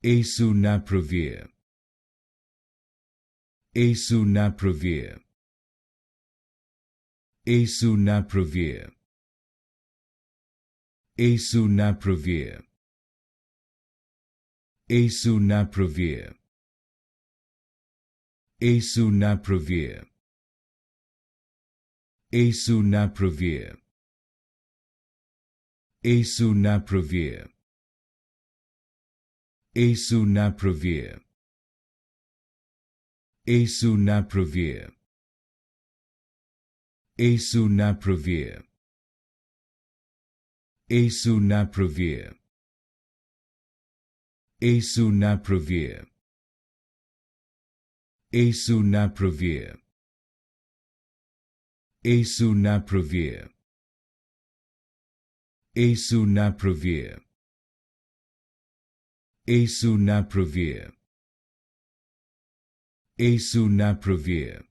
Asunaprevir. Asunaprevir. Asunaprevir. Asunaprevir. Asunaprevir. Asunaprevir. Asunaprevir. Asunaprevir. Asunaprevir. Asunaprevir. Asunaprevir. Asunaprevir. Asunaprevir. Asunaprevir. Asunaprevir. Asunaprevir. Asunaprevir. Asunaprevir.